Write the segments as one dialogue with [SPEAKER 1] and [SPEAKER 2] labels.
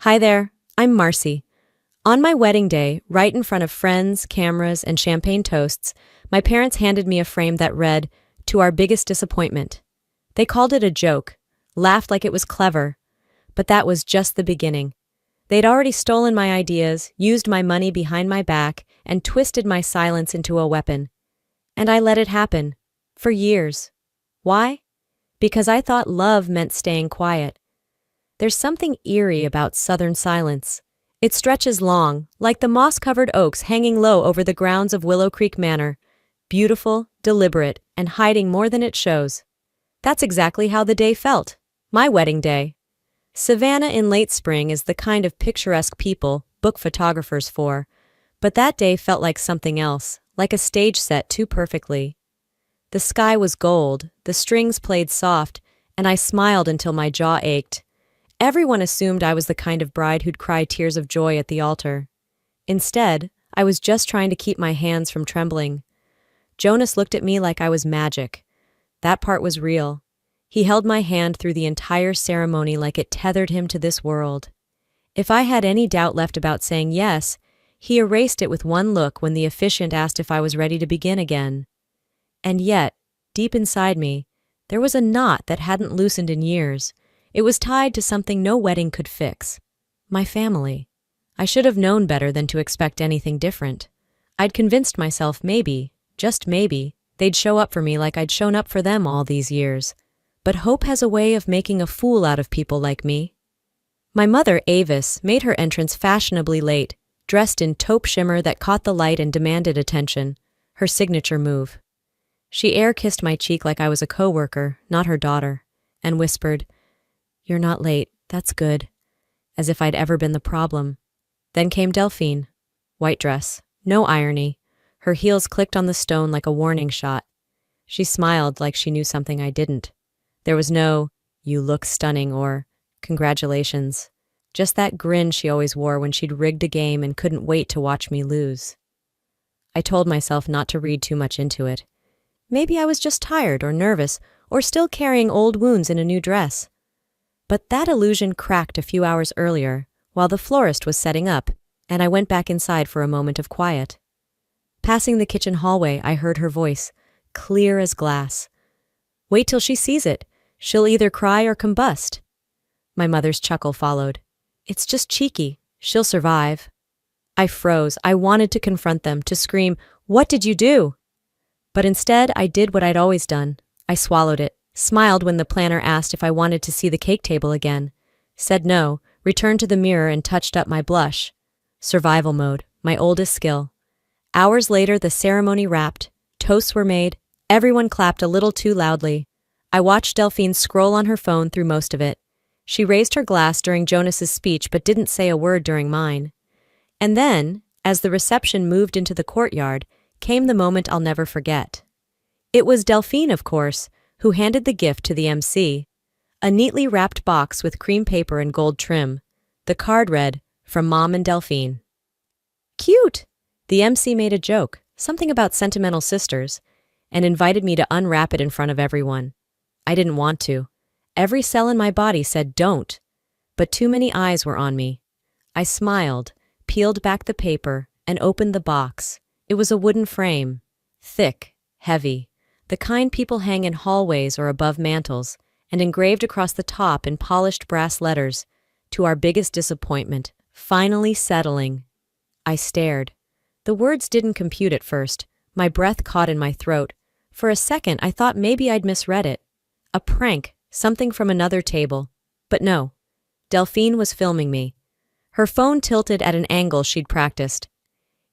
[SPEAKER 1] Hi there, I'm Marcy. On my wedding day, right in front of friends, cameras, and champagne toasts, my parents handed me a frame that read, "To our biggest disappointment." They called it a joke, laughed like it was clever, but that was just the beginning. They'd already stolen my ideas, used my money behind my back, and twisted my silence into a weapon. And I let it happen. For years. Why? Because I thought love meant staying quiet. There's something eerie about Southern silence. It stretches long, like the moss-covered oaks hanging low over the grounds of Willow Creek Manor. Beautiful, deliberate, and hiding more than it shows. That's exactly how the day felt. My wedding day. Savannah in late spring is the kind of picturesque people book photographers for, but that day felt like something else, like a stage set too perfectly. The sky was gold, the strings played soft, and I smiled until my jaw ached. Everyone assumed I was the kind of bride who'd cry tears of joy at the altar. Instead, I was just trying to keep my hands from trembling. Jonas looked at me like I was magic. That part was real. He held my hand through the entire ceremony like it tethered him to this world. If I had any doubt left about saying yes, he erased it with one look when the officiant asked if I was ready to begin again. And yet, deep inside me, there was a knot that hadn't loosened in years. It was tied to something no wedding could fix. My family. I should have known better than to expect anything different. I'd convinced myself maybe, just maybe, they'd show up for me like I'd shown up for them all these years. But hope has a way of making a fool out of people like me. My mother, Avis, made her entrance fashionably late, dressed in taupe shimmer that caught the light and demanded attention, her signature move. She air-kissed my cheek like I was a co-worker, not her daughter, and whispered, "You're not late, that's good," as if I'd ever been the problem. Then came Delphine. White dress, no irony. Her heels clicked on the stone like a warning shot. She smiled like she knew something I didn't. There was no, "You look stunning," or "Congratulations." Just that grin she always wore when she'd rigged a game and couldn't wait to watch me lose. I told myself not to read too much into it. Maybe I was just tired or nervous or still carrying old wounds in a new dress. But that illusion cracked a few hours earlier, while the florist was setting up, and I went back inside for a moment of quiet. Passing the kitchen hallway, I heard her voice, clear as glass. "Wait till she sees it. She'll either cry or combust." My mother's chuckle followed. "It's just cheeky. She'll survive." I froze. I wanted to confront them, to scream, "What did you do?" But instead, I did what I'd always done. I swallowed it. Smiled when the planner asked if I wanted to see the cake table again. Said no, returned to the mirror and touched up my blush. Survival mode, my oldest skill. Hours later, the ceremony wrapped. Toasts were made. Everyone clapped a little too loudly. I watched Delphine scroll on her phone through most of it. She raised her glass during Jonas's speech but didn't say a word during mine. And then, as the reception moved into the courtyard, came the moment I'll never forget. It was Delphine, of course, who handed the gift to the MC. A neatly wrapped box with cream paper and gold trim. The card read, "From Mom and Delphine." Cute! The MC made a joke, something about sentimental sisters, and invited me to unwrap it in front of everyone. I didn't want to. Every cell in my body said don't. But too many eyes were on me. I smiled, peeled back the paper, and opened the box. It was a wooden frame. Thick, heavy. The kind people hang in hallways or above mantels, and engraved across the top in polished brass letters, "To our biggest disappointment, finally settling." I stared. The words didn't compute at first. My breath caught in my throat. For a second, I thought maybe I'd misread it. A prank, something from another table. But no. Delphine was filming me. Her phone tilted at an angle she'd practiced.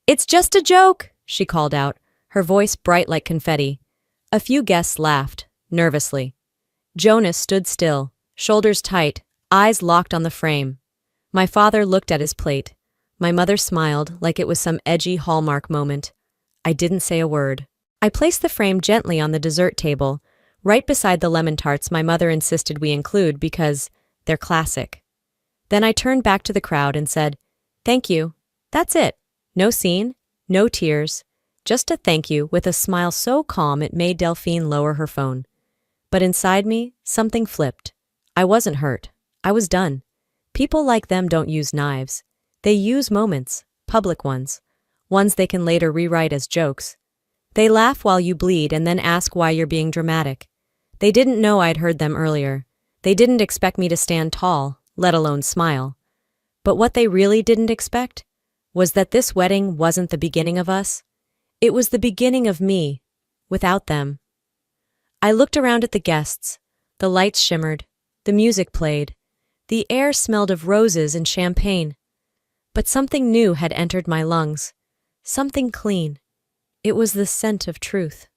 [SPEAKER 1] "It's just a joke," she called out, her voice bright like confetti. A few guests laughed, nervously. Jonas stood still, shoulders tight, eyes locked on the frame. My father looked at his plate. My mother smiled like it was some edgy Hallmark moment. I didn't say a word. I placed the frame gently on the dessert table, right beside the lemon tarts my mother insisted we include because they're classic. Then I turned back to the crowd and said, "Thank you. That's it. No scene, no tears. Just a thank you with a smile so calm it made Delphine lower her phone. But inside me, something flipped. I wasn't hurt. I was done. People like them don't use knives. They use moments, public ones they can later rewrite as jokes. They laugh while you bleed and then ask why you're being dramatic. They didn't know I'd heard them earlier. They didn't expect me to stand tall, let alone smile. But what they really didn't expect was that this wedding wasn't the beginning of us. It was the beginning of me, without them. I looked around at the guests. The lights shimmered. The music played. The air smelled of roses and champagne. But something new had entered my lungs. Something clean. It was the scent of truth.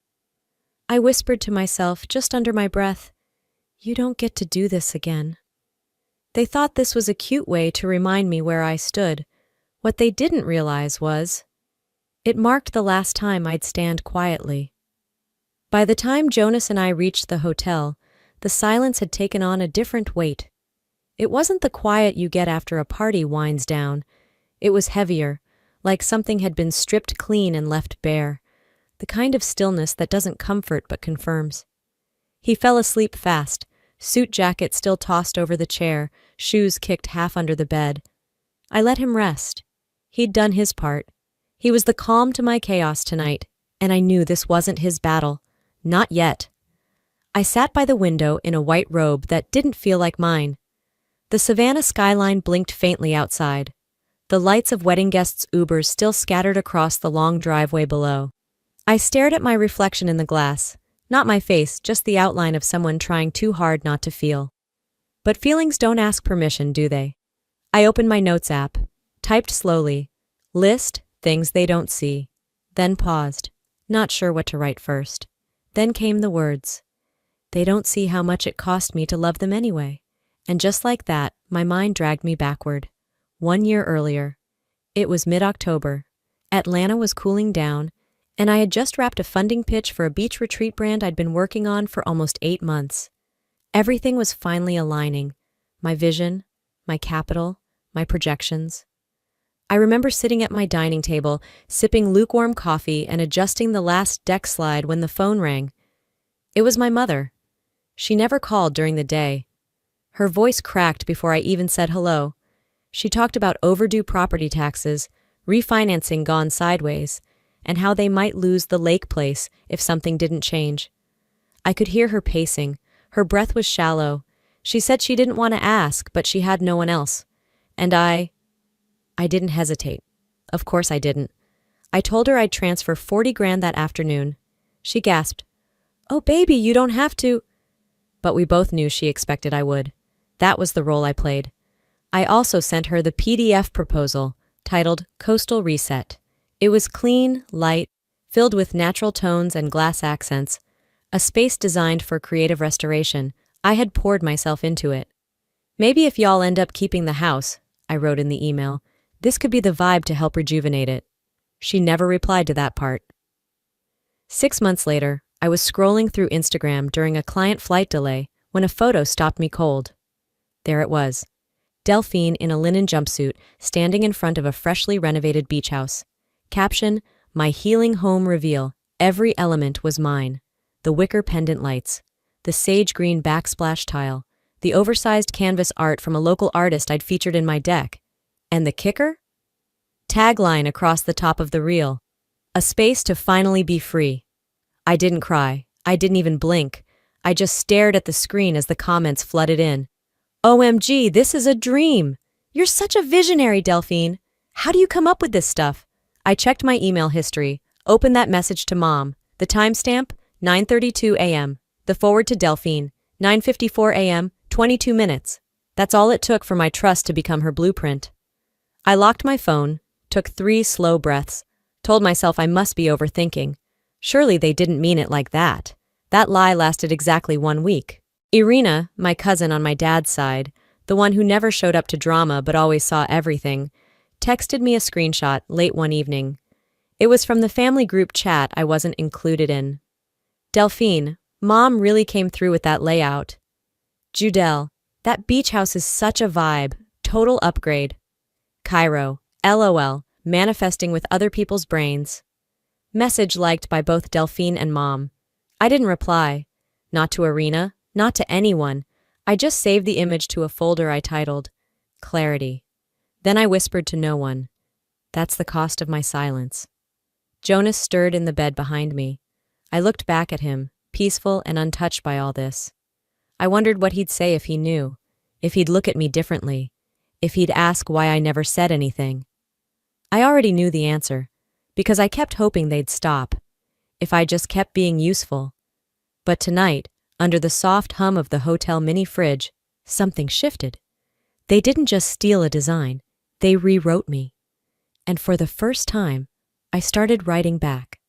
[SPEAKER 1] I whispered to myself just under my breath, "You don't get to do this again." They thought this was a cute way to remind me where I stood. What they didn't realize was, it marked the last time I'd stand quietly. By the time Jonas and I reached the hotel, the silence had taken on a different weight. It wasn't the quiet you get after a party winds down. It was heavier, like something had been stripped clean and left bare, the kind of stillness that doesn't comfort but confirms. He fell asleep fast, suit jacket still tossed over the chair, shoes kicked half under the bed. I let him rest. He'd done his part. He was the calm to my chaos tonight, and I knew this wasn't his battle. Not yet. I sat by the window in a white robe that didn't feel like mine. The Savannah skyline blinked faintly outside. The lights of wedding guests' Ubers still scattered across the long driveway below. I stared at my reflection in the glass. Not my face, just the outline of someone trying too hard not to feel. But feelings don't ask permission, do they? I opened my notes app, typed slowly, list things they don't see, then paused, not sure what to write first. Then came the words. They don't see how much it cost me to love them anyway. And just like that, my mind dragged me backward. 1 year earlier. It was mid-October. Atlanta was cooling down, and I had just wrapped a funding pitch for a beach retreat brand I'd been working on for almost 8 months. Everything was finally aligning. My vision, my capital, my projections. I remember sitting at my dining table, sipping lukewarm coffee and adjusting the last deck slide when the phone rang. It was my mother. She never called during the day. Her voice cracked before I even said hello. She talked about overdue property taxes, refinancing gone sideways, and how they might lose the lake place if something didn't change. I could hear her pacing. Her breath was shallow. She said she didn't want to ask, but she had no one else. And I didn't hesitate. Of course I didn't. I told her I'd transfer 40 grand that afternoon. She gasped, "Oh, baby, you don't have to." But we both knew she expected I would. That was the role I played. I also sent her the PDF proposal, titled Coastal Reset. It was clean, light, filled with natural tones and glass accents, a space designed for creative restoration. I had poured myself into it. "Maybe if y'all end up keeping the house," I wrote in the email, "this could be the vibe to help rejuvenate it." She never replied to that part. 6 months later, I was scrolling through Instagram during a client flight delay when a photo stopped me cold. There it was. Delphine in a linen jumpsuit, standing in front of a freshly renovated beach house. Caption, "My healing home reveal. Every element was mine." The wicker pendant lights, the sage green backsplash tile, the oversized canvas art from a local artist I'd featured in my deck. And the kicker? Tagline across the top of the reel. "A space to finally be free." I didn't cry. I didn't even blink. I just stared at the screen as the comments flooded in. "OMG, this is a dream. You're such a visionary, Delphine. How do you come up with this stuff?" I checked my email history, opened that message to Mom. The timestamp, 9:32 a.m. The forward to Delphine, 9:54 a.m., 22 minutes. That's all it took for my trust to become her blueprint. I locked my phone, took 3 slow breaths, told myself I must be overthinking. Surely they didn't mean it like that. That lie lasted exactly 1 week. Irina, my cousin on my dad's side, the one who never showed up to drama but always saw everything, texted me a screenshot late one evening. It was from the family group chat I wasn't included in. "Delphine, Mom really came through with that layout. Judelle, that beach house is such a vibe, total upgrade. Cairo, LOL, manifesting with other people's brains." Message liked by both Delphine and Mom. I didn't reply. Not to Irina, not to anyone. I just saved the image to a folder I titled, clarity. Then I whispered to no one, "That's the cost of my silence." Jonas stirred in the bed behind me. I looked back at him, peaceful and untouched by all this. I wondered what he'd say if he knew, if he'd look at me differently, if he'd ask why I never said anything. I already knew the answer, because I kept hoping they'd stop, if I just kept being useful. But tonight, under the soft hum of the hotel mini fridge, something shifted. They didn't just steal a design, they rewrote me. And for the first time, I started writing back.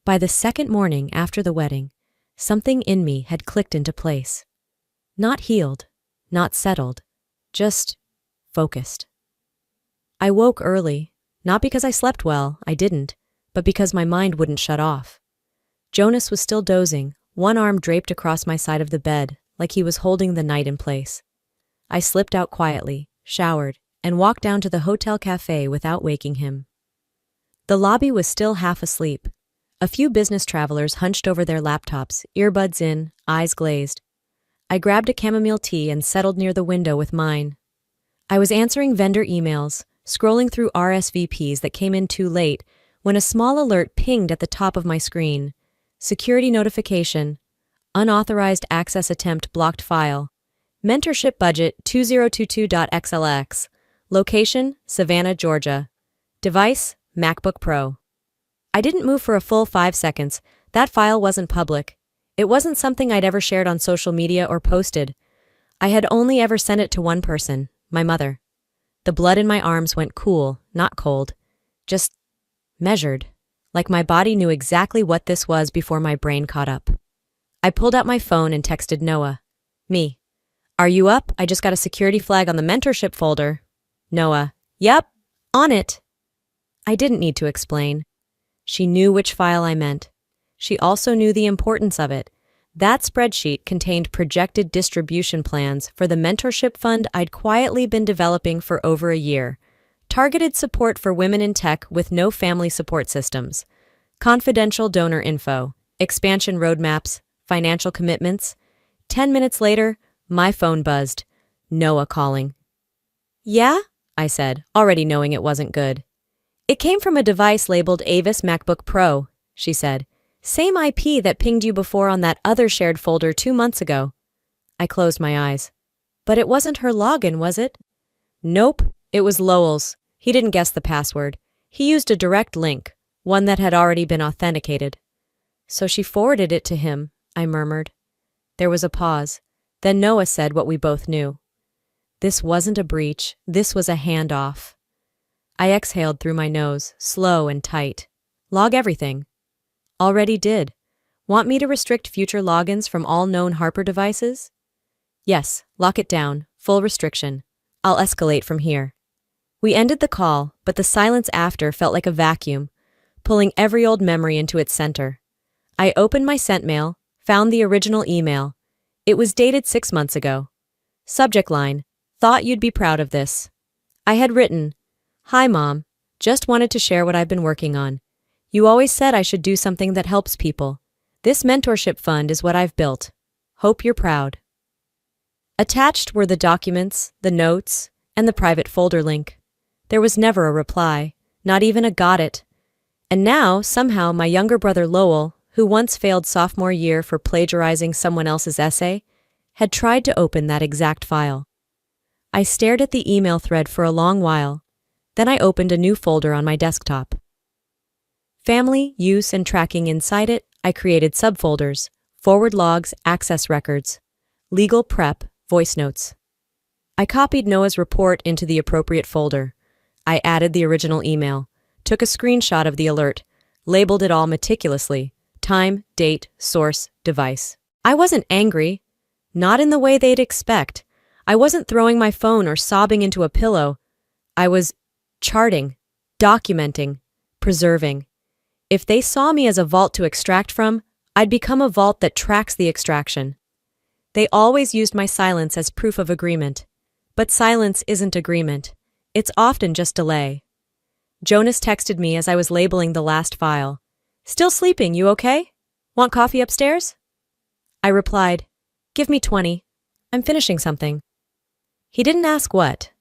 [SPEAKER 1] By the second morning after the wedding, something in me had clicked into place. Not healed, not settled, just focused. I woke early, not because I slept well, I didn't, but because my mind wouldn't shut off. Jonas was still dozing, one arm draped across my side of the bed, like he was holding the night in place. I slipped out quietly, showered, and walked down to the hotel cafe without waking him. The lobby was still half asleep. A few business travelers hunched over their laptops, earbuds in, eyes glazed. I grabbed a chamomile tea and settled near the window with mine. I was answering vendor emails, scrolling through RSVPs that came in too late, when a small alert pinged at the top of my screen. Security notification. Unauthorized access attempt blocked file. Mentorship budget 2022.xlx. Location, Savannah, Georgia. Device, MacBook Pro. I didn't move for a full 5 seconds. That file wasn't public. It wasn't something I'd ever shared on social media or posted. I had only ever sent it to one person, my mother. The blood in my arms went cool, not cold. Just measured, like my body knew exactly what this was before my brain caught up. I pulled out my phone and texted Noah. Me. Are you up? I just got a security flag on the mentorship folder. Noah. Yep, on it. I didn't need to explain. She knew which file I meant. She also knew the importance of it. That spreadsheet contained projected distribution plans for the mentorship fund I'd quietly been developing for over a year. Targeted support for women in tech with no family support systems. Confidential donor info. Expansion roadmaps. Financial commitments. 10 minutes later, my phone buzzed. Noah calling. Yeah? I said, already knowing it wasn't good. It came from a device labeled Avis MacBook Pro, she said. Same IP that pinged you before on that other shared folder 2 months ago. I closed my eyes. But it wasn't her login, was it? Nope, it was Lowell's. He didn't guess the password. He used a direct link, one that had already been authenticated. So she forwarded it to him, I murmured. There was a pause. Then Noah said what we both knew. This wasn't a breach, this was a handoff. I exhaled through my nose, slow and tight. Log everything. Already did. Want me to restrict future logins from all known Harper devices? Yes, lock it down, full restriction. I'll escalate from here. We ended the call, but the silence after felt like a vacuum, pulling every old memory into its center. I opened my sent mail, found the original email. It was dated 6 months ago. Subject line, thought you'd be proud of this. I had written, Hi Mom, just wanted to share what I've been working on. You always said I should do something that helps people. This mentorship fund is what I've built. Hope you're proud. Attached were the documents, the notes, and the private folder link. There was never a reply, not even a got it. And now, somehow, my younger brother Lowell, who once failed sophomore year for plagiarizing someone else's essay, had tried to open that exact file. I stared at the email thread for a long while. Then I opened a new folder on my desktop. Family, use, and tracking inside it, I created subfolders, forward logs, access records, legal prep, voice notes. I copied Noah's report into the appropriate folder. I added the original email, took a screenshot of the alert, labeled it all meticulously, time, date, source, device. I wasn't angry, not in the way they'd expect. I wasn't throwing my phone or sobbing into a pillow. I was charting, documenting, preserving. If they saw me as a vault to extract from, I'd become a vault that tracks the extraction. They always used my silence as proof of agreement. But silence isn't agreement. It's often just delay. Jonas texted me as I was labeling the last file. Still sleeping, you okay? Want coffee upstairs? I replied, Give me 20. I'm finishing something. He didn't ask what.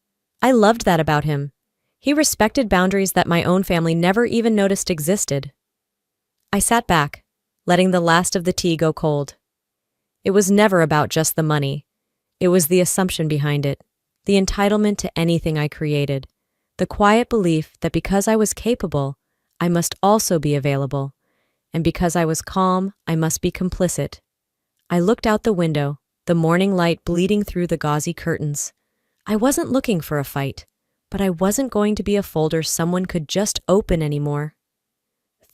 [SPEAKER 1] I loved that about him. He respected boundaries that my own family never even noticed existed. I sat back, letting the last of the tea go cold. It was never about just the money. It was the assumption behind it, the entitlement to anything I created, the quiet belief that because I was capable, I must also be available, and because I was calm, I must be complicit. I looked out the window, the morning light bleeding through the gauzy curtains. I wasn't looking for a fight, but I wasn't going to be a folder someone could just open anymore.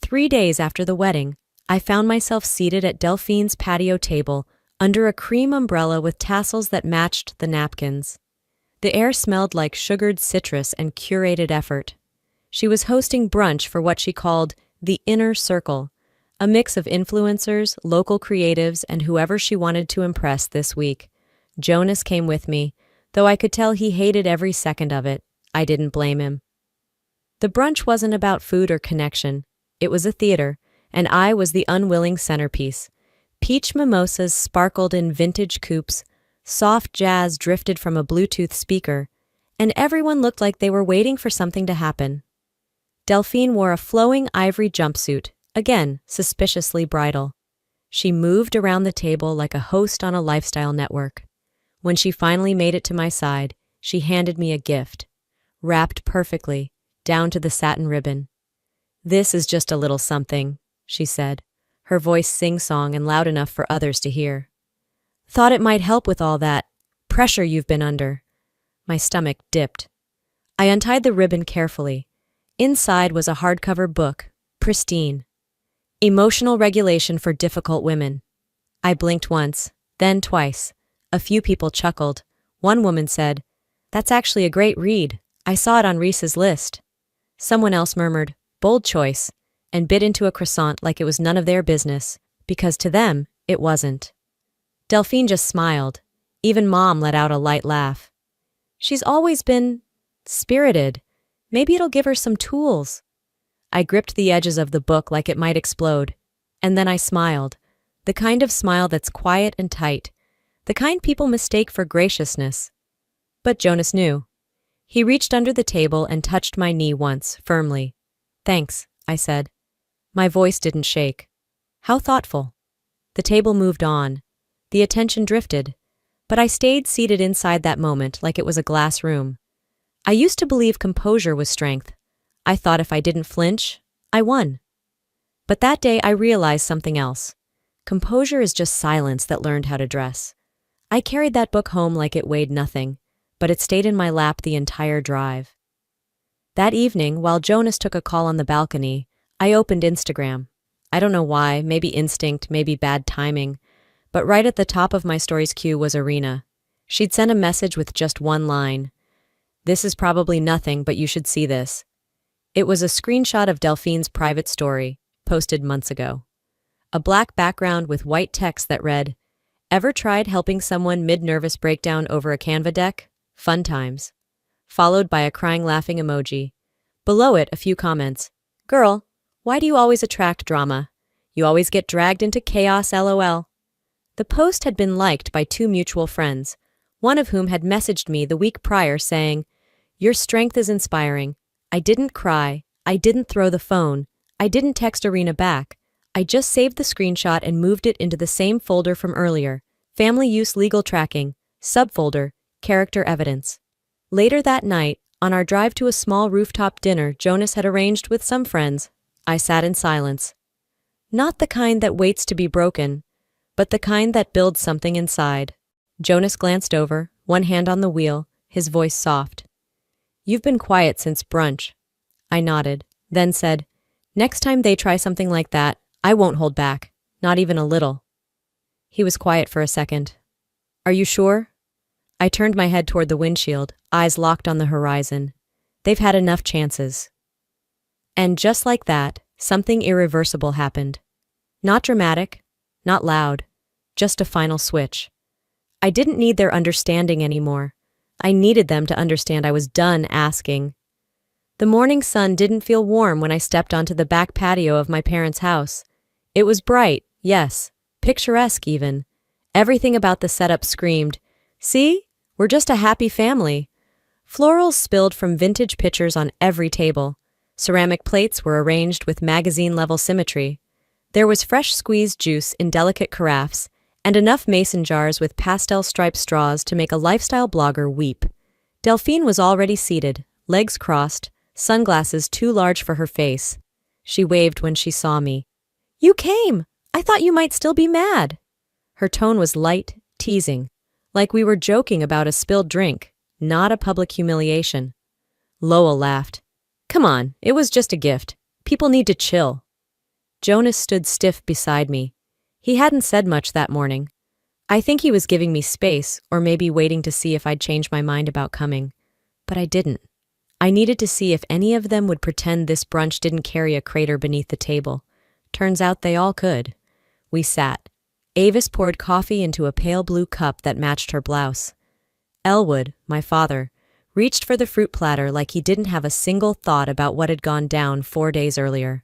[SPEAKER 1] 3 days after the wedding, I found myself seated at Delphine's patio table under a cream umbrella with tassels that matched the napkins. The air smelled like sugared citrus and curated effort. She was hosting brunch for what she called the inner circle, a mix of influencers, local creatives, and whoever she wanted to impress this week. Jonas came with me, though I could tell he hated every second of it. I didn't blame him. The brunch wasn't about food or connection. It was a theater, and I was the unwilling centerpiece. Peach mimosas sparkled in vintage coupes, soft jazz drifted from a Bluetooth speaker, and everyone looked like they were waiting for something to happen. Delphine wore a flowing ivory jumpsuit, again suspiciously bridal. She moved around the table like a host on a lifestyle network. When she finally made it to my side, she handed me a gift, wrapped perfectly, down to the satin ribbon. "This is just a little something," she said, her voice sing-song and loud enough for others to hear. "Thought it might help with all that pressure you've been under." My stomach dipped. I untied the ribbon carefully. Inside was a hardcover book, pristine. Emotional Regulation for Difficult Women. I blinked once, then twice. A few people chuckled. One woman said, "That's actually a great read. I saw it on Reese's list." Someone else murmured, "Bold choice," and bit into a croissant like it was none of their business, because to them, it wasn't. Delphine just smiled. Even Mom let out a light laugh. "She's always been spirited. Maybe it'll give her some tools." I gripped the edges of the book like it might explode, and then I smiled, the kind of smile that's quiet and tight, the kind people mistake for graciousness. But Jonas knew. He reached under the table and touched my knee once, firmly. "Thanks," I said. My voice didn't shake. How thoughtful. The table moved on. The attention drifted. But I stayed seated inside that moment like it was a glass room. I used to believe composure was strength. I thought if I didn't flinch, I won. But that day I realized something else. Composure is just silence that learned how to dress. I carried that book home like it weighed nothing, but it stayed in my lap the entire drive. That evening, while Jonas took a call on the balcony, I opened Instagram. I don't know why, maybe instinct, maybe bad timing, but right at the top of my stories queue was Irina. She'd sent a message with just one line. "This is probably nothing, but you should see this." It was a screenshot of Delphine's private story, posted months ago. A black background with white text that read, "Ever tried helping someone mid-nervous breakdown over a Canva deck? Fun times." Followed by a crying laughing emoji. Below it, a few comments. "Girl, why do you always attract drama? You always get dragged into chaos, lol." The post had been liked by 2 mutual friends, one of whom had messaged me the week prior saying, "Your strength is inspiring. I didn't cry. I didn't throw the phone. I didn't text Irina back. I just saved the screenshot and moved it into the same folder from earlier, Family Use Legal Tracking, subfolder, Character Evidence." Later that night, on our drive to a small rooftop dinner Jonas had arranged with some friends, I sat in silence. Not the kind that waits to be broken, but the kind that builds something inside. Jonas glanced over, one hand on the wheel, his voice soft. "You've been quiet since brunch." I nodded, then said, "Next time they try something like that, I won't hold back, not even a little." He was quiet for a second. "Are you sure?" I turned my head toward the windshield, eyes locked on the horizon. They've had enough chances. And just like that, something irreversible happened. Not dramatic, not loud, just a final switch. I didn't need their understanding anymore. I needed them to understand I was done asking. The morning sun didn't feel warm when I stepped onto the back patio of my parents' house. It was bright, yes, picturesque even. Everything about the setup screamed, "See? We're just a happy family." Florals spilled from vintage pitchers on every table. Ceramic plates were arranged with magazine-level symmetry. There was fresh squeezed juice in delicate carafes, and enough mason jars with pastel-striped straws to make a lifestyle blogger weep. Delphine was already seated, legs crossed, sunglasses too large for her face. She waved when she saw me. "You came! I thought you might still be mad." Her tone was light, teasing, like we were joking about a spilled drink, not a public humiliation. Lowell laughed. "Come on, it was just a gift. People need to chill." Jonas stood stiff beside me. He hadn't said much that morning. I think he was giving me space, or maybe waiting to see if I'd change my mind about coming. But I didn't. I needed to see if any of them would pretend this brunch didn't carry a crater beneath the table. Turns out they all could. We sat. Avis poured coffee into a pale blue cup that matched her blouse. Elwood, my father, reached for the fruit platter like he didn't have a single thought about what had gone down 4 days earlier.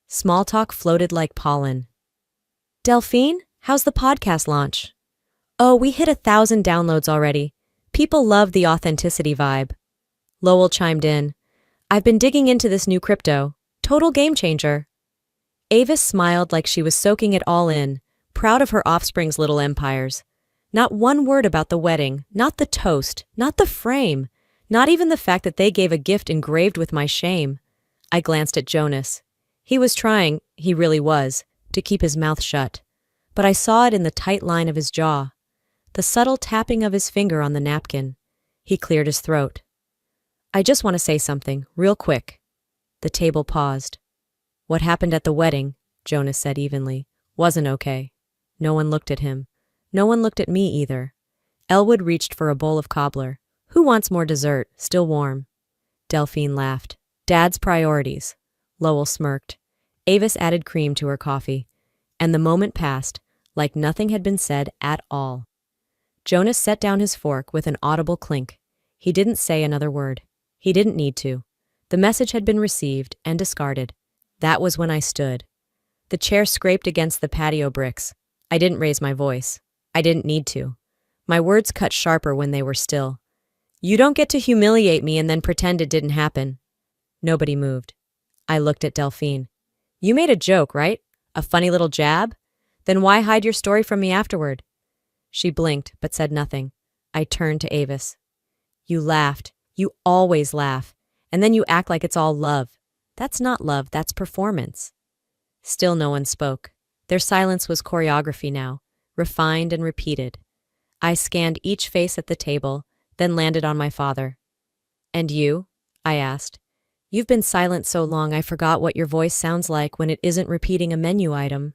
[SPEAKER 1] Small talk floated like pollen. "Delphine, how's the podcast launch?" "Oh, we hit 1,000 downloads already. People love the authenticity vibe." Lowell chimed in. "I've been digging into this new crypto. Total game changer." Avis smiled like she was soaking it all in, proud of her offspring's little empires. Not one word about the wedding, not the toast, not the frame, not even the fact that they gave a gift engraved with my shame. I glanced at Jonas. He was trying, he really was, to keep his mouth shut. But I saw it in the tight line of his jaw, the subtle tapping of his finger on the napkin. He cleared his throat. "I just want to say something, real quick." The table paused. "What happened at the wedding," Jonas said evenly, "wasn't okay." No one looked at him. No one looked at me either. Elwood reached for a bowl of cobbler. "Who wants more dessert, still warm?" Delphine laughed. "Dad's priorities." Lowell smirked. Avis added cream to her coffee. And the moment passed, like nothing had been said at all. Jonas set down his fork with an audible clink. He didn't say another word. He didn't need to. The message had been received and discarded. That was when I stood. The chair scraped against the patio bricks. I didn't raise my voice. I didn't need to. My words cut sharper when they were still. "You don't get to humiliate me and then pretend it didn't happen." Nobody moved. I looked at Delphine. "You made a joke, right? A funny little jab? Then why hide your story from me afterward?" She blinked, but said nothing. I turned to Avis. "You laughed. You always laugh. And then you act like it's all love. That's not love, that's performance." Still no one spoke. Their silence was choreography now, refined and repeated. I scanned each face at the table, then landed on my father. "And you?" I asked. "You've been silent so long I forgot what your voice sounds like when it isn't repeating a menu item."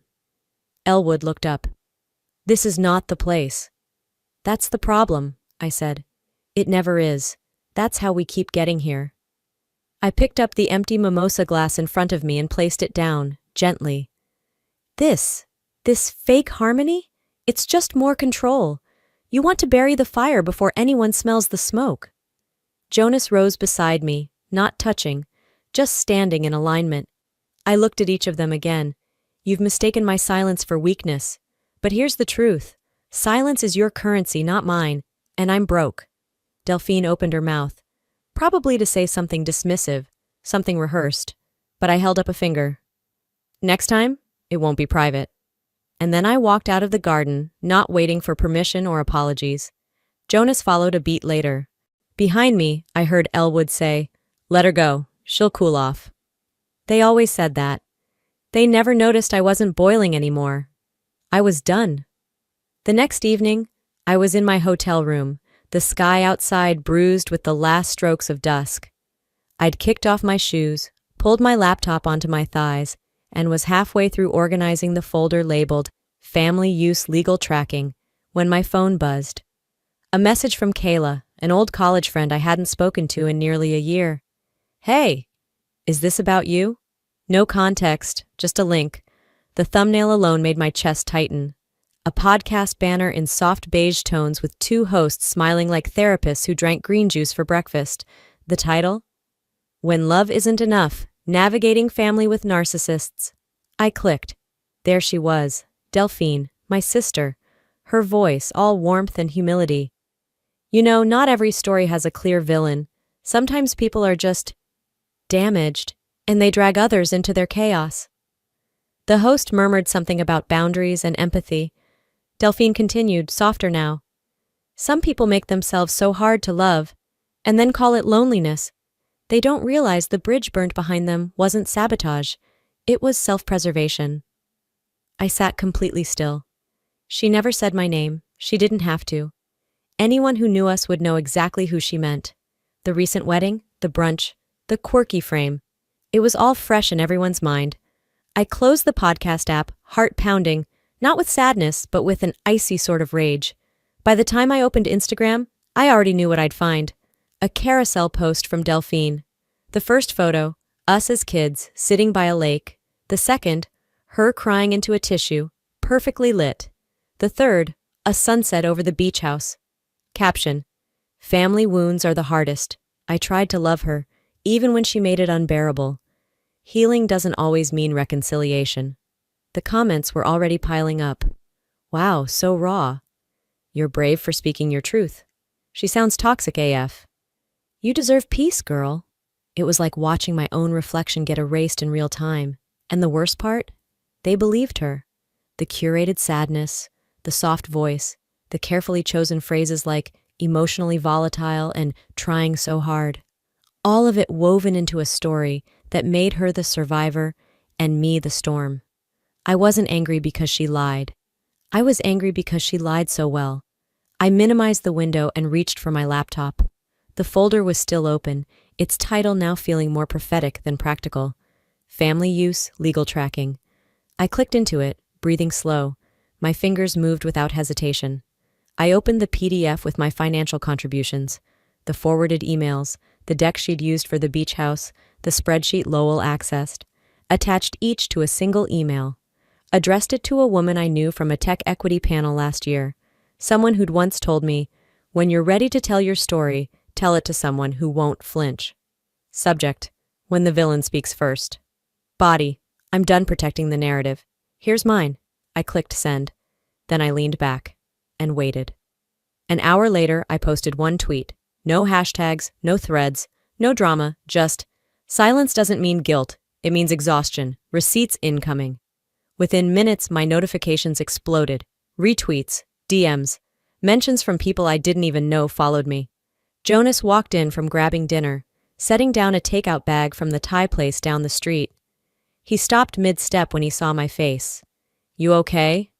[SPEAKER 1] Elwood looked up. "This is not the place." "That's the problem," I said. "It never is. That's how we keep getting here." I picked up the empty mimosa glass in front of me and placed it down, gently. This fake harmony? It's just more control. You want to bury the fire before anyone smells the smoke." Jonas rose beside me, not touching, just standing in alignment. I looked at each of them again. "You've mistaken my silence for weakness. But here's the truth. Silence is your currency, not mine, and I'm broke." Delphine opened her mouth, probably to say something dismissive, something rehearsed, but I held up a finger. "Next time, it won't be private." And then I walked out of the garden, not waiting for permission or apologies. Jonas followed a beat later. Behind me, I heard Elwood say, "Let her go. She'll cool off." They always said that. They never noticed I wasn't boiling anymore. I was done. The next evening, I was in my hotel room, the sky outside bruised with the last strokes of dusk. I'd kicked off my shoes, pulled my laptop onto my thighs, and was halfway through organizing the folder labeled Family Use Legal Tracking when my phone buzzed. A message from Kayla, an old college friend I hadn't spoken to in nearly a year. "Hey, is this about you?" No context, just a link. The thumbnail alone made my chest tighten. A podcast banner in soft beige tones with 2 hosts smiling like therapists who drank green juice for breakfast. The title? When Love Isn't Enough, Navigating Family with Narcissists. I clicked. There she was, Delphine, my sister, her voice all warmth and humility. Not every story has a clear villain. Sometimes people are just damaged, and they drag others into their chaos. The host murmured something about boundaries and empathy. Delphine continued, softer now. Some people make themselves so hard to love, and then call it loneliness. They don't realize the bridge burnt behind them wasn't sabotage. It was self-preservation. I sat completely still. She never said my name. She didn't have to. Anyone who knew us would know exactly who she meant. The recent wedding, the brunch, the quirky frame. It was all fresh in everyone's mind. I closed the podcast app, heart pounding, not with sadness, but with an icy sort of rage. By the time I opened Instagram, I already knew what I'd find. A carousel post from Delphine. The first photo, us as kids, sitting by a lake. The second, her crying into a tissue, perfectly lit. The third, a sunset over the beach house. Caption: family wounds are the hardest. I tried to love her, even when she made it unbearable. Healing doesn't always mean reconciliation. The comments were already piling up. Wow, so raw. You're brave for speaking your truth. She sounds toxic AF. You deserve peace, girl. It was like watching my own reflection get erased in real time. And the worst part? They believed her. The curated sadness, the soft voice, the carefully chosen phrases like emotionally volatile and trying so hard. All of it woven into a story that made her the survivor and me the storm. I wasn't angry because she lied. I was angry because she lied so well. I minimized the window and reached for my laptop. The folder was still open, its title now feeling more prophetic than practical. Family use, legal tracking. I clicked into it, breathing slow. My fingers moved without hesitation. I opened the PDF with my financial contributions, the forwarded emails, the deck she'd used for the beach house, the spreadsheet Lowell accessed, attached each to a single email. Addressed it to a woman I knew from a tech equity panel last year, someone who'd once told me, when you're ready to tell your story, tell it to someone who won't flinch. Subject: when the villain speaks first. Body: I'm done protecting the narrative. Here's mine. I clicked send. Then I leaned back and waited. An hour later, I posted one tweet. No hashtags, no threads, no drama, just, silence doesn't mean guilt, it means exhaustion, receipts incoming. Within minutes, my notifications exploded. Retweets, DMs, mentions from people I didn't even know followed me. Jonas walked in from grabbing dinner, setting down a takeout bag from the Thai place down the street. He stopped mid-step when he saw my face. You okay?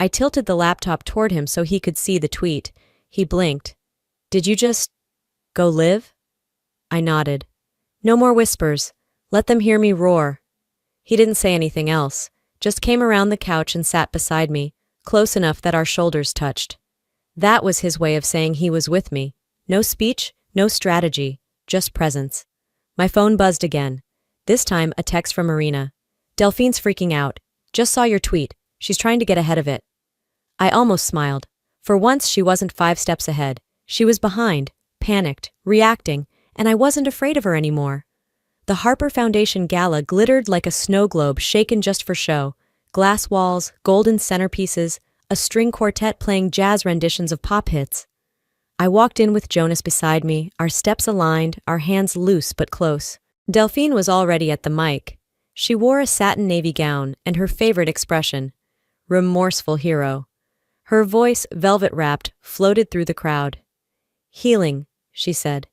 [SPEAKER 1] I tilted the laptop toward him so he could see the tweet. He blinked. Did you just go live? I nodded. No more whispers. Let them hear me roar. He didn't say anything else, just came around the couch and sat beside me, close enough that our shoulders touched. That was his way of saying he was with me. No speech, no strategy, just presence. My phone buzzed again. This time, a text from Marina. Delphine's freaking out. Just saw your tweet. She's trying to get ahead of it. I almost smiled. For once, she wasn't 5 steps ahead. She was behind, panicked, reacting, and I wasn't afraid of her anymore. The Harper Foundation gala glittered like a snow globe shaken just for show. Glass walls, golden centerpieces, a string quartet playing jazz renditions of pop hits. I walked in with Jonas beside me, our steps aligned, our hands loose but close. Delphine was already at the mic. She wore a satin navy gown and her favorite expression, remorseful hero. Her voice, velvet-wrapped, floated through the crowd. Healing, she said,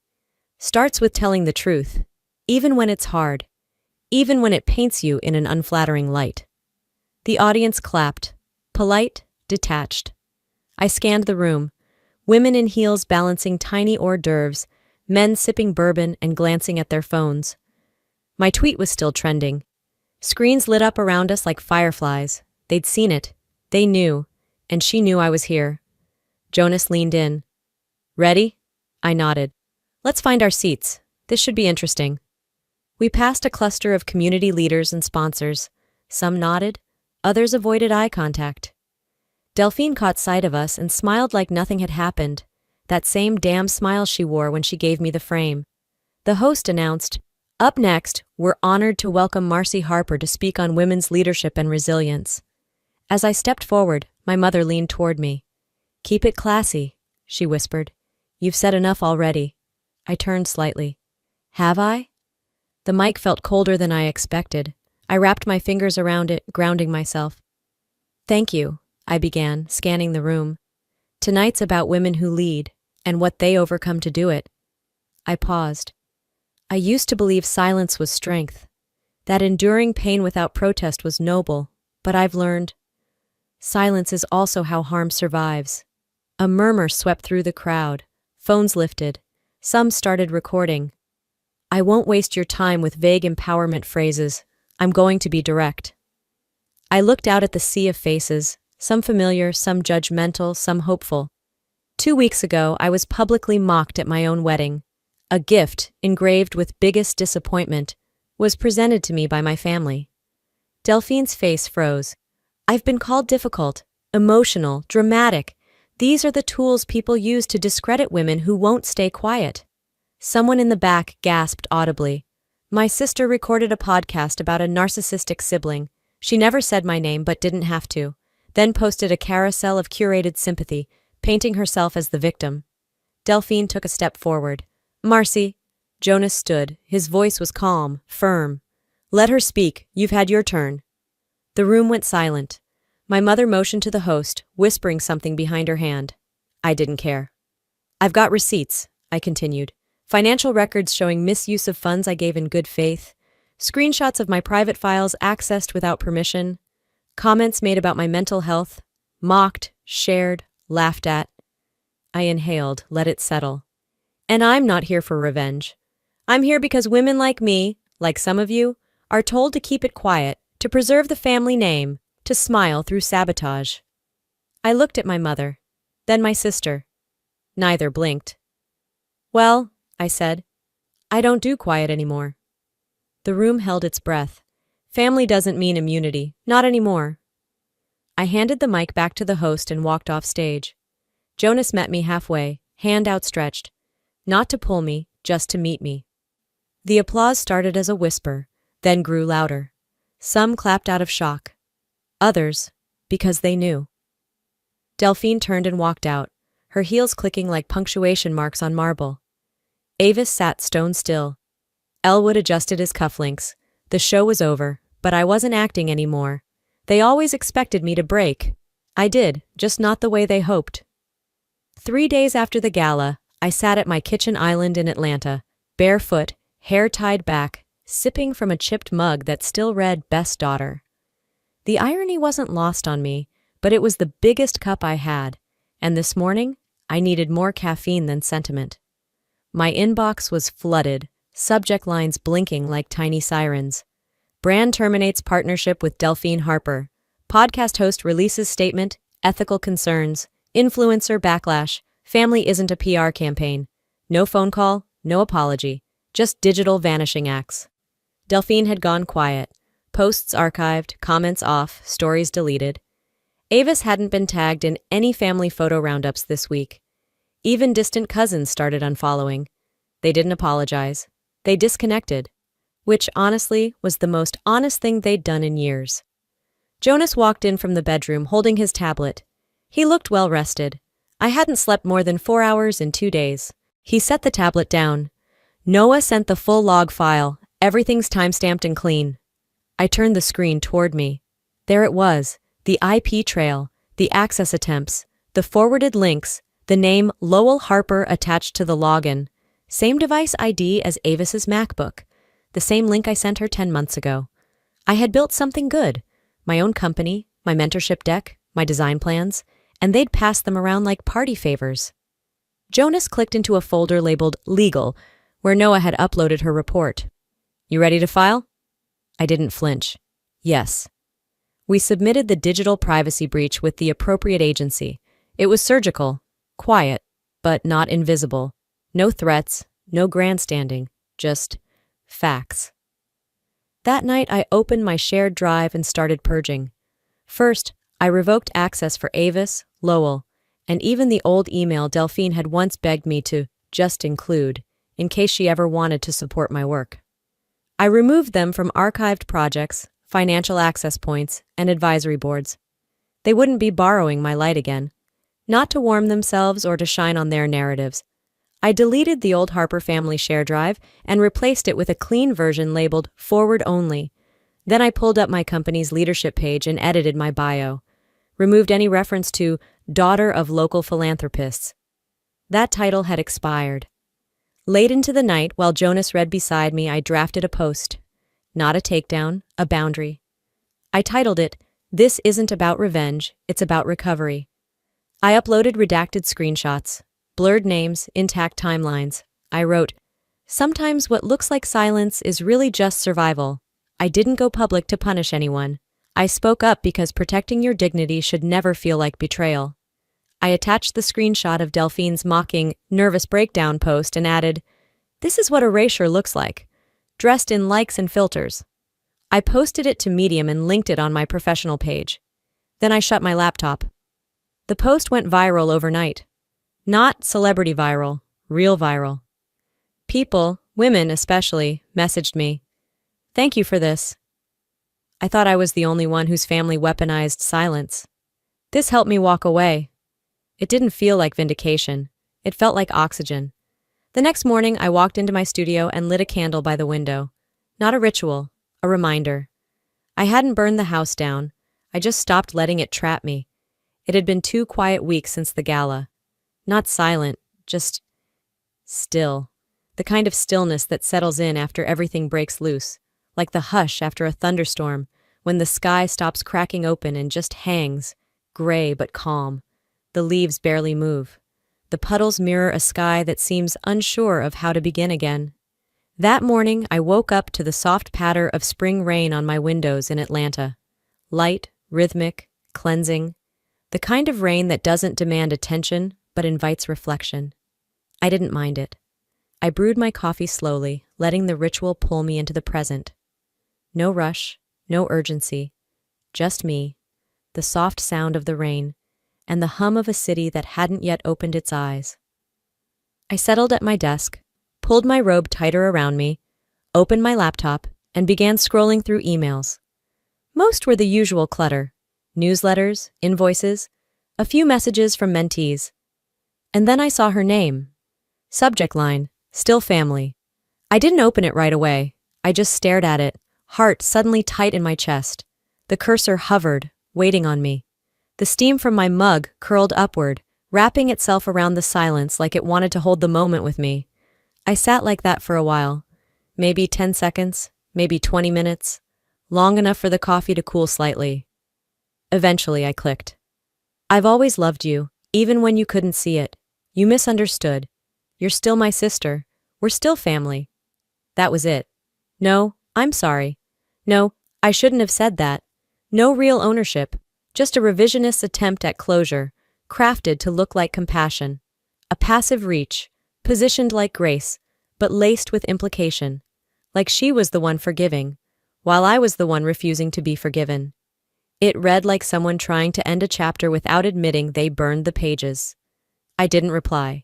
[SPEAKER 1] starts with telling the truth, even when it's hard, even when it paints you in an unflattering light. The audience clapped, polite, detached. I scanned the room, women in heels balancing tiny hors d'oeuvres, men sipping bourbon and glancing at their phones. My tweet was still trending. Screens lit up around us like fireflies. They'd seen it. They knew. And she knew I was here. Jonas leaned in. Ready? I nodded. Let's find our seats. This should be interesting. We passed a cluster of community leaders and sponsors. Some nodded, others avoided eye contact. Delphine caught sight of us and smiled like nothing had happened, that same damn smile she wore when she gave me the frame. The host announced, "Up next, we're honored to welcome Marcy Harper to speak on women's leadership and resilience." As I stepped forward, my mother leaned toward me. "Keep it classy," she whispered. You've said enough already. I turned slightly. Have I? The mic felt colder than I expected. I wrapped my fingers around it, grounding myself. Thank you, I began, scanning the room. Tonight's about women who lead, and what they overcome to do it. I paused. I used to believe silence was strength, that enduring pain without protest was noble, but I've learned silence is also how harm survives. A murmur swept through the crowd. Phones lifted. Some started recording. I won't waste your time with vague empowerment phrases. I'm going to be direct. I looked out at the sea of faces, some familiar, some judgmental, some hopeful. 2 weeks ago, I was publicly mocked at my own wedding. A gift, engraved with biggest disappointment, was presented to me by my family. Delphine's face froze. I've been called difficult, emotional, dramatic. These are the tools people use to discredit women who won't stay quiet. Someone in the back gasped audibly. My sister recorded a podcast about a narcissistic sibling. She never said my name but didn't have to. Then posted a carousel of curated sympathy, painting herself as the victim. Delphine took a step forward. Marcy. Jonas stood. His voice was calm, firm. Let her speak. You've had your turn. The room went silent. My mother motioned to the host, whispering something behind her hand. I didn't care. I've got receipts, I continued. Financial records showing misuse of funds I gave in good faith. Screenshots of my private files accessed without permission. Comments made about my mental health. Mocked, shared, laughed at. I inhaled, let it settle. And I'm not here for revenge. I'm here because women like me, like some of you, are told to keep it quiet, to preserve the family name, to smile through sabotage. I looked at my mother, then my sister. Neither blinked. Well, I said, I don't do quiet anymore. The room held its breath. Family doesn't mean immunity, not anymore. I handed the mic back to the host and walked off stage. Jonas met me halfway, hand outstretched. Not to pull me, just to meet me. The applause started as a whisper, then grew louder. Some clapped out of shock. Others, because they knew. Delphine turned and walked out, her heels clicking like punctuation marks on marble. Avis sat stone still. Elwood adjusted his cufflinks. The show was over, but I wasn't acting anymore. They always expected me to break. I did, just not the way they hoped. 3 days after the gala, I sat at my kitchen island in Atlanta, barefoot, hair tied back, sipping from a chipped mug that still read Best Daughter. The irony wasn't lost on me, but it was the biggest cup I had, and this morning, I needed more caffeine than sentiment. My inbox was flooded, subject lines blinking like tiny sirens. Brand terminates partnership with Delphine Harper. Podcast host releases statement, ethical concerns, influencer backlash, family isn't a PR campaign. No phone call, no apology, just digital vanishing acts. Delphine had gone quiet. Posts archived, comments off, stories deleted. Avis hadn't been tagged in any family photo roundups this week. Even distant cousins started unfollowing. They didn't apologize. They disconnected, which honestly was the most honest thing they'd done in years. Jonas walked in from the bedroom holding his tablet. He looked well rested. I hadn't slept more than 4 hours in 2 days. He set the tablet down. Noah sent the full log file. Everything's timestamped and clean. I turned the screen toward me. There it was, the IP trail, the access attempts, the forwarded links, the name Lowell Harper attached to the login. Same device ID as Avis's MacBook. The same link I sent her 10 months ago. I had built something good. My own company, my mentorship deck, my design plans, and they'd pass them around like party favors. Jonas clicked into a folder labeled Legal, where Noah had uploaded her report. You ready to file? I didn't flinch. Yes. We submitted the digital privacy breach with the appropriate agency. It was surgical, quiet, but not invisible. No threats, no grandstanding, just facts. That night, I opened my shared drive and started purging. First, I revoked access for Avis, Lowell, and even the old email Delphine had once begged me to just include, in case she ever wanted to support my work. I removed them from archived projects, financial access points, and advisory boards. They wouldn't be borrowing my light again. Not to warm themselves or to shine on their narratives, I deleted the old Harper family share drive and replaced it with a clean version labeled Forward Only. Then I pulled up my company's leadership page and edited my bio. Removed any reference to daughter of local philanthropists. That title had expired. Late into the night, while Jonas read beside me, I drafted a post. Not a takedown, a boundary. I titled it, "This isn't about revenge, it's about recovery." I uploaded redacted screenshots, blurred names, intact timelines. I wrote, "Sometimes what looks like silence is really just survival. I didn't go public to punish anyone. I spoke up because protecting your dignity should never feel like betrayal." I attached the screenshot of Delphine's mocking, nervous breakdown post and added, "This is what erasure looks like, dressed in likes and filters." I posted it to Medium and linked it on my professional page. Then I shut my laptop. The post went viral overnight. Not celebrity viral, real viral. People, women especially, messaged me. "Thank you for this." I thought I was the only one whose family weaponized silence. This helped me walk away. It didn't feel like vindication. It felt like oxygen. The next morning, I walked into my studio and lit a candle by the window. Not a ritual, a reminder. I hadn't burned the house down. I just stopped letting it trap me. It had been 2 quiet weeks since the gala. Not silent, just still. The kind of stillness that settles in after everything breaks loose. Like the hush after a thunderstorm, when the sky stops cracking open and just hangs, gray but calm. The leaves barely move. The puddles mirror a sky that seems unsure of how to begin again. That morning, I woke up to the soft patter of spring rain on my windows in Atlanta. Light, rhythmic, cleansing. The kind of rain that doesn't demand attention, but invites reflection. I didn't mind it. I brewed my coffee slowly, letting the ritual pull me into the present. No rush, no urgency. Just me, the soft sound of the rain, and the hum of a city that hadn't yet opened its eyes. I settled at my desk, pulled my robe tighter around me, opened my laptop, and began scrolling through emails. Most were the usual clutter: newsletters, invoices, a few messages from mentees. And then I saw her name. Subject line, "Still family." I didn't open it right away. I just stared at it, heart suddenly tight in my chest. The cursor hovered, waiting on me. The steam from my mug curled upward, wrapping itself around the silence like it wanted to hold the moment with me. I sat like that for a while. Maybe 10 seconds, maybe 20 minutes. Long enough for the coffee to cool slightly. Eventually I clicked. "I've always loved you, even when you couldn't see it. You misunderstood. You're still my sister. We're still family." That was it. No, I'm sorry. No, I shouldn't have said that. No real ownership. Just a revisionist attempt at closure, crafted to look like compassion. A passive reach, positioned like grace, but laced with implication. Like she was the one forgiving, while I was the one refusing to be forgiven. It read like someone trying to end a chapter without admitting they burned the pages. I didn't reply.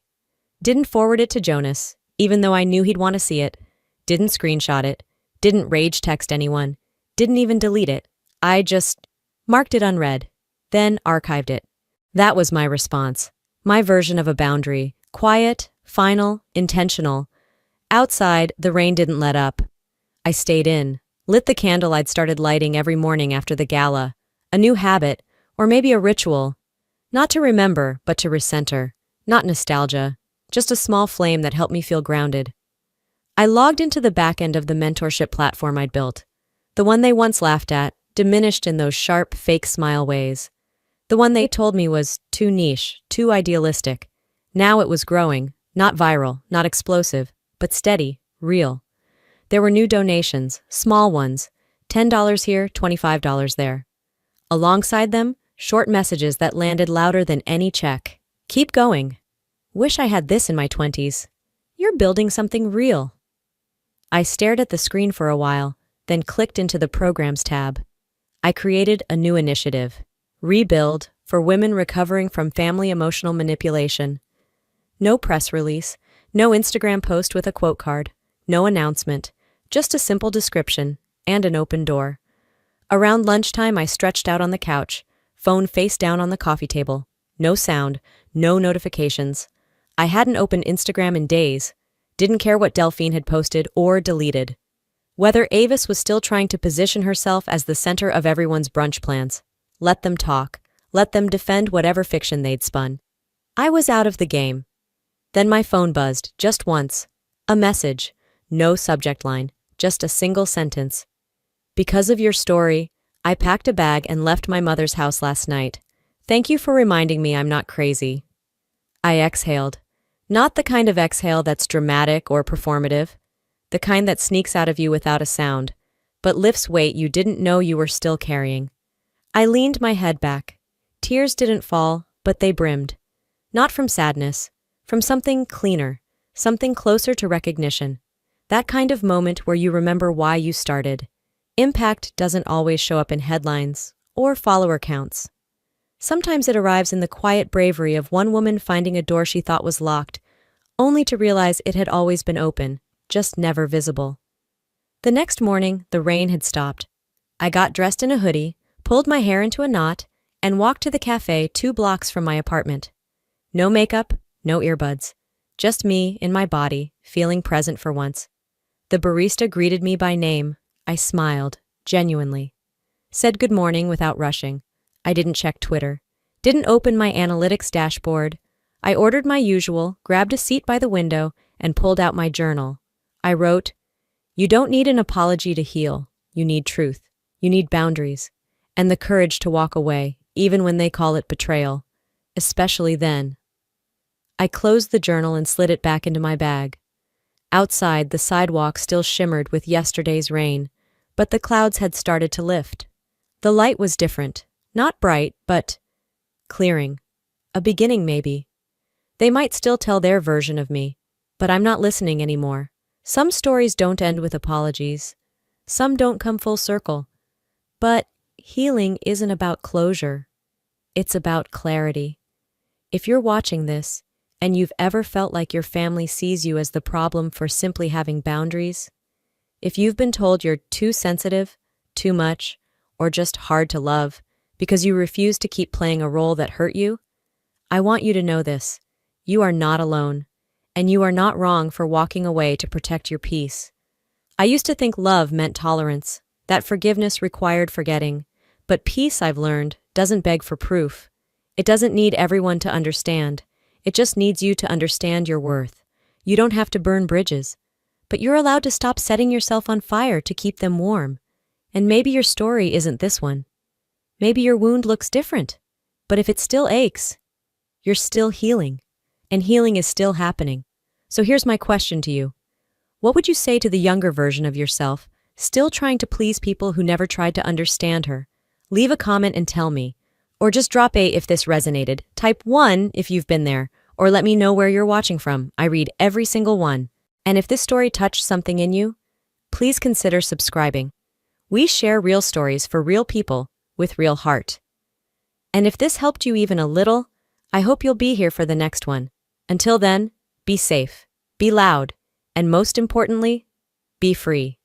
[SPEAKER 1] Didn't forward it to Jonas, even though I knew he'd want to see it. Didn't screenshot it. Didn't rage text anyone. Didn't even delete it. I just marked it unread, then archived it. That was my response. My version of a boundary. Quiet, final, intentional. Outside, the rain didn't let up. I stayed in, lit the candle I'd started lighting every morning after the gala. A new habit, or maybe a ritual. Not to remember, but to recenter. Not nostalgia. Just a small flame that helped me feel grounded. I logged into the back end of the mentorship platform I'd built. The one they once laughed at, diminished in those sharp, fake smile ways. The one they told me was too niche, too idealistic. Now it was growing, not viral, not explosive, but steady, real. There were new donations, small ones, $10 here, $25 there. Alongside them, short messages that landed louder than any check. Keep going. Wish I had this in my 20s. You're building something real. I stared at the screen for a while, then clicked into the Programs tab. I created a new initiative, Rebuild, for women recovering from family emotional manipulation. No press release, no Instagram post with a quote card, no announcement, just a simple description and an open door. Around lunchtime, I stretched out on the couch, phone face down on the coffee table. No sound, no notifications. I hadn't opened Instagram in days, didn't care what Delphine had posted or deleted. Whether Avis was still trying to position herself as the center of everyone's brunch plans. Let them talk. Let them defend whatever fiction they'd spun. I was out of the game. Then my phone buzzed, just once. A message. No subject line, just a single sentence. Because of your story, I packed a bag and left my mother's house last night. Thank you for reminding me I'm not crazy. I exhaled. Not the kind of exhale that's dramatic or performative. The kind that sneaks out of you without a sound, but lifts weight you didn't know you were still carrying. I leaned my head back. Tears didn't fall, but they brimmed. Not from sadness, from something cleaner, something closer to recognition. That kind of moment where you remember why you started. Impact doesn't always show up in headlines or follower counts. Sometimes it arrives in the quiet bravery of one woman finding a door she thought was locked, only to realize it had always been open, just never visible. The next morning, the rain had stopped. I got dressed in a hoodie, pulled my hair into a knot, and walked to the cafe 2 blocks from my apartment. No makeup, no earbuds. Just me, in my body, feeling present for once. The barista greeted me by name. I smiled, genuinely. Said good morning without rushing. I didn't check Twitter. Didn't open my analytics dashboard. I ordered my usual, grabbed a seat by the window, and pulled out my journal. I wrote, "You don't need an apology to heal. You need truth. You need boundaries. And the courage to walk away, even when they call it betrayal. Especially then." I closed the journal and slid it back into my bag. Outside, the sidewalk still shimmered with yesterday's rain, but the clouds had started to lift. The light was different. Not bright, but clearing. A beginning, maybe. They might still tell their version of me, but I'm not listening anymore. Some stories don't end with apologies. Some don't come full circle. But healing isn't about closure. It's about clarity. If you're watching this, and you've ever felt like your family sees you as the problem for simply having boundaries, if you've been told you're too sensitive, too much, or just hard to love because you refuse to keep playing a role that hurt you, I want you to know this. You are not alone, and you are not wrong for walking away to protect your peace. I used to think love meant tolerance, that forgiveness required forgetting, but peace, I've learned, doesn't beg for proof. It doesn't need everyone to understand. It just needs you to understand your worth. You don't have to burn bridges, but you're allowed to stop setting yourself on fire to keep them warm. And maybe your story isn't this one. Maybe your wound looks different, but if it still aches, you're still healing, and healing is still happening. So here's my question to you. What would you say to the younger version of yourself, still trying to please people who never tried to understand her? Leave a comment and tell me. Or just drop a if this resonated. Type 1 if you've been there, or let me know where you're watching from. I read every single one. And if this story touched something in you, please consider subscribing. We share real stories for real people with real heart. And if this helped you even a little, I hope you'll be here for the next one. Until then, be safe, be loud, and most importantly, be free.